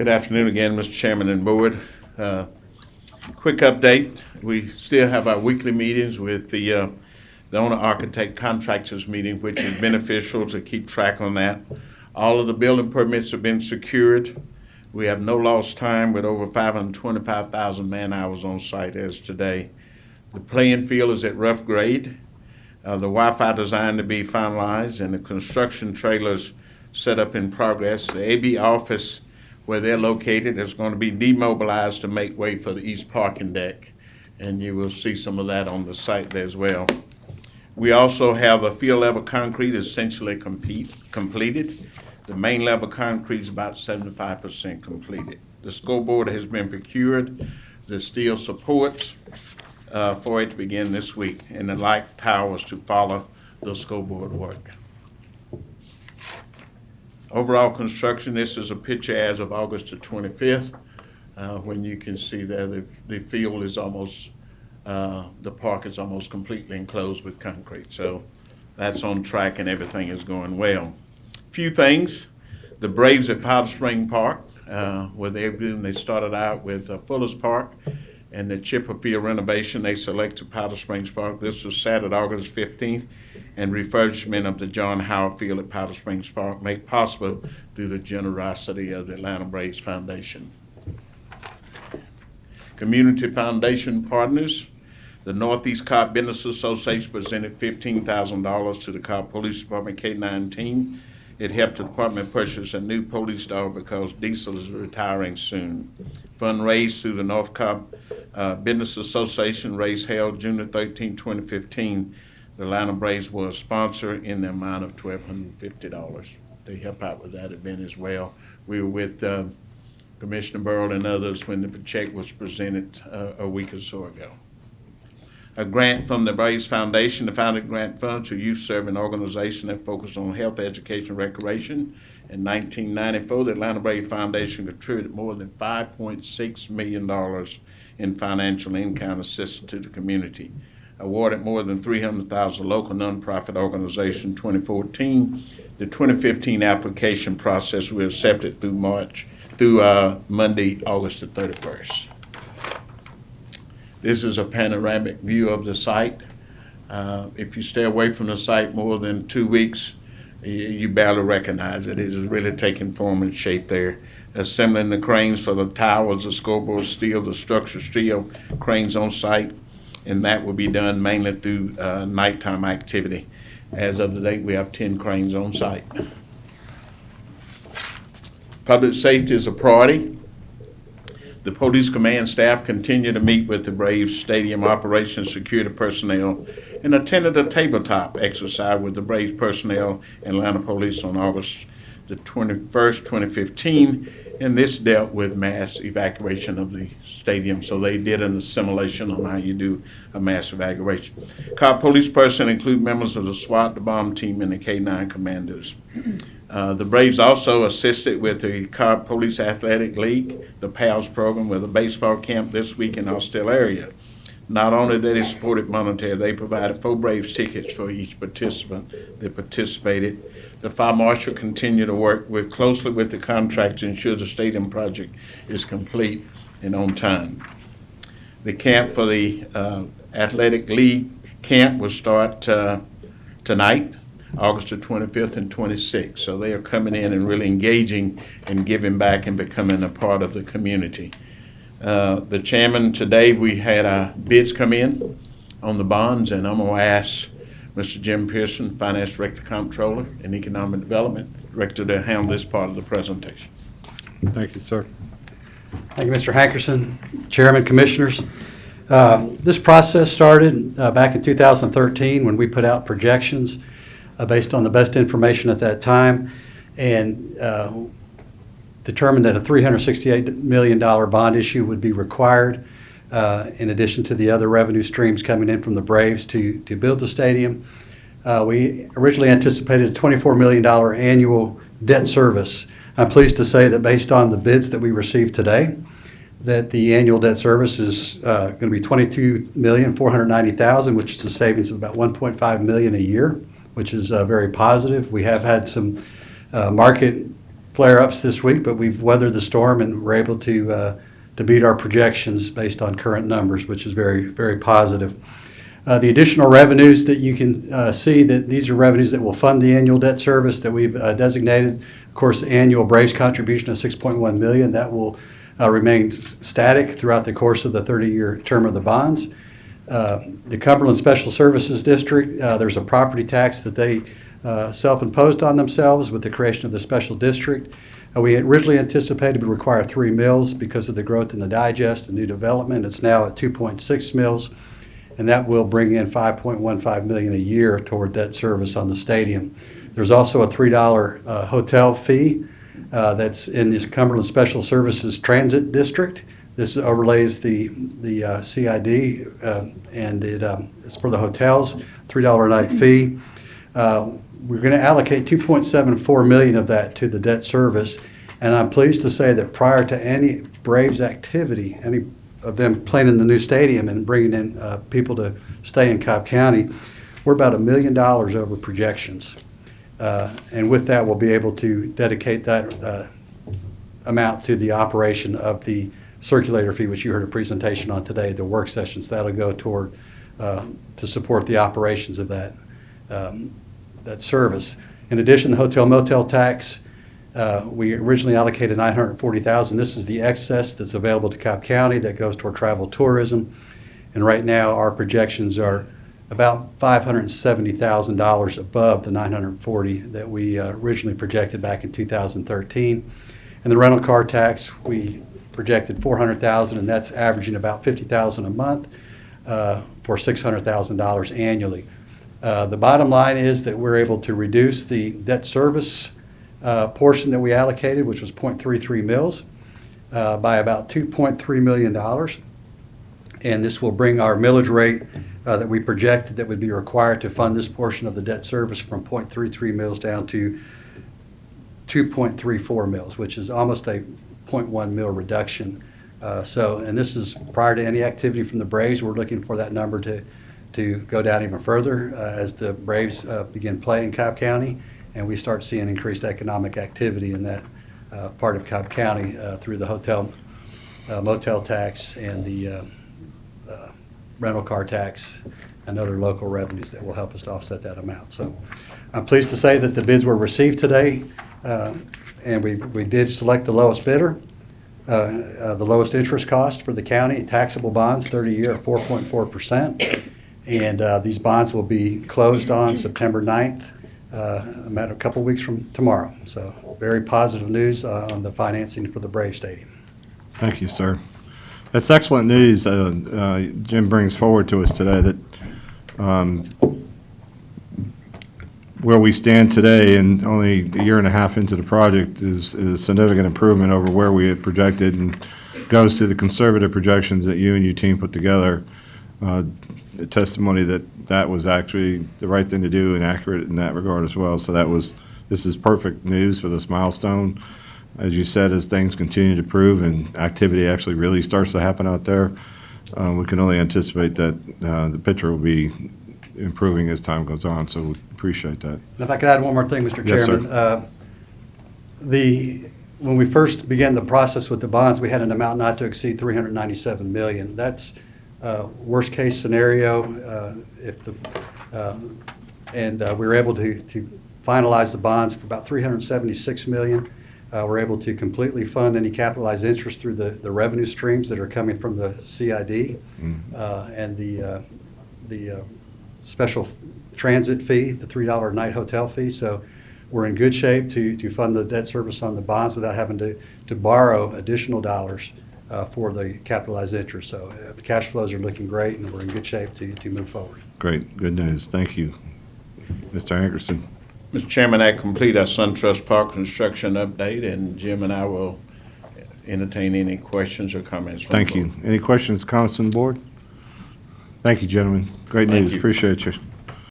Good afternoon again, Mr. Chairman and Board. Quick update. We still have our weekly meetings with the owner architect contractors meeting, which is beneficial to keep track on that. All of the building permits have been secured. We have no lost time with over 525,000 man hours on site as today. The playing field is at rough grade. The Wi-Fi design to be finalized and the construction trailers set up in progress. The AB office where they're located is going to be demobilized to make way for the east parking deck. And you will see some of that on the site there as well. We also have a field level concrete essentially completed. The main level concrete is about 75% completed. The scoreboard has been procured. The steel supports for it to begin this week, and the light towers to follow the scoreboard work. Overall construction, this is a picture as of August the 25th, when you can see there the field is almost, the park is almost completely enclosed with concrete. So that's on track and everything is going well. Few things. The Braves at Powder Spring Park, where they started out with Fuller's Park and the Chipperfield renovation. They selected Powder Springs Park. This was Saturday, August 15th, and refurbishment of the John Howard Field at Powder Springs Park made possible through the generosity of the Atlanta Braves Foundation. Community Foundation partners. The Northeast Cobb Business Association presented $15,000 to the Cobb Police Department K-9 team. It helped the department purchase a new police dog because Diesel is retiring soon. Fund raised through the North Cobb Business Association race held June 13, 2015. The Atlanta Braves were a sponsor in the amount of $1,250. They help out with that event as well. We were with Commissioner Burrow and others when the check was presented a week or so ago. A grant from the Braves Foundation, the founded grant fund to youth-serving organization that focused on health, education, and recreation. In 1994, the Atlanta Braves Foundation contributed more than $5.6 million in financial in-kind assistance to the community. Awarded more than $300,000 local nonprofit organization 2014. The 2015 application process was accepted through Monday, August the 31st. This is a panoramic view of the site. If you stay away from the site more than 2 weeks, you barely recognize it. It is really taking form and shape there. Assembling the cranes for the towers, the scoreboard steel, the structure steel cranes on site, and that will be done mainly through nighttime activity. As of the date, we have 10 cranes on site. Public safety is a priority. The police command staff continue to meet with the Braves Stadium operations security personnel and attended a tabletop exercise with the Braves personnel and Atlanta Police on August the 21st, 2015, and this dealt with mass evacuation of the stadium. So they did an assimilation on how you do a mass evacuation. Cobb police personnel include members of the SWAT, the bomb team, and the K-9 commandos. The Braves also assisted with the Cobb Police Athletic League, the PALS program, with a baseball camp this week in our Still area. Not only did they support it monetarily, they provided 4 Braves tickets for each participant that participated. The fire marshal continued to work closely with the contract to ensure the stadium project is complete and on time. The camp for the Athletic League camp will start tonight, August the 25th and 26th. So they are coming in and really engaging and giving back and becoming a part of the community. The chairman, today we had our bids come in on the bonds, and I'm going to ask Mr. Jim Pearson, Finance Director, Comptroller, and Economic Development Director, to handle this part of the presentation. Thank you, sir. Thank you, Mr. Hankerson, Chairman, Commissioners. This process started back in 2013 when we put out projections based on the best information at that time, and determined that a $368 million bond issue would be required in addition to the other revenue streams coming in from the Braves to build the stadium. We originally anticipated a $24 million annual debt service. I'm pleased to say that based on the bids that we received today, that the annual debt service is going to be $22,490,000, which is a savings of about $1.5 million a year, which is very positive. We have had some market flare-ups this week, but we've weathered the storm and we're able to meet our projections based on current numbers, which is very, very positive. The additional revenues that you can see, that these are revenues that will fund the annual debt service that we've designated. Of course, the annual Braves contribution of $6.1 million, that will remain static throughout the course of the 30-year term of the bonds. The Cumberland Special Services District, there's a property tax that they self-imposed on themselves with the creation of the special district. We originally anticipated would require 3 mills because of the growth in the digest and new development. It's now at 2.6 mills, and that will bring in $5.15 million a year toward debt service on the stadium. There's also a $3 hotel fee that's in this Cumberland Special Services Transit District. This overlays the CID, and it's for the hotels, $3 a night fee. We're going to allocate $2.74 million of that to the debt service, and I'm pleased to say that prior to any Braves activity, any of them playing in the new stadium and bringing in people to stay in Cobb County, we're about $1 million over projections. And with that, we'll be able to dedicate that amount to the operation of the circulator fee, which you heard a presentation on today, the work sessions. That'll go toward to support the operations of that service. In addition, the hotel motel tax, we originally allocated $940,000. This is the excess that's available to Cobb County that goes toward travel tourism. And right now, our projections are about $570,000 above the $940,000 that we originally projected back in 2013. And the rental car tax, we projected $400,000, and that's averaging about $50,000 a month for $600,000 annually. The bottom line is that we're able to reduce the debt service portion that we allocated, which was 0.33 mils, by about $2.3 million. And this will bring our millage rate that we projected that would be required to fund this portion of the debt service from 0.33 mils down to 2.34 mils, which is almost a 0.1 mil reduction. And this is prior to any activity from the Braves. We're looking for that number to go down even further as the Braves begin play in Cobb County, and we start seeing increased economic activity in that part of Cobb County through the hotel motel tax and the rental car tax and other local revenues that will help us to offset that amount. So I'm pleased to say that the bids were received today, and we did select the lowest bidder, the lowest interest cost for the county, taxable bonds, 30-year at 4.4%. And these bonds will be closed on September 9th, a couple weeks from tomorrow. So very positive news on the financing for the Brave Stadium. Thank you, sir. That's excellent news Jim brings forward to us today, that where we stand today and only a year and a half into the project is a significant improvement over where we had projected, and goes to the conservative projections that you and your team put together. A testimony that was actually the right thing to do and accurate in that regard as well. So this is perfect news for this milestone. As you said, as things continue to prove and activity actually really starts to happen out there, we can only anticipate that the picture will be improving as time goes on. So we appreciate that. And if I could add one more thing, Mr. Yes, Chairman. When we first began the process with the bonds, we had an amount not to exceed $397 million. That's worst case scenario. We were able to finalize the bonds for about $376 million. We're able to completely fund any capitalized interest through the revenue streams that are coming from the CID and the special transit fee, the $3 a night hotel fee. So we're in good shape to fund the debt service on the bonds without having to borrow additional dollars for the capitalized interest. So the cash flows are looking great, and we're in good shape to move forward. Great, good news. Thank you, Mr. Hankerson. Mr. Chairman, that complete our Suntrust Park construction update, and Jim and I will entertain any questions or comments from the Thank you. board. Any questions, comments from the board? Thank you, gentlemen. Great Thank news. you. Appreciate you.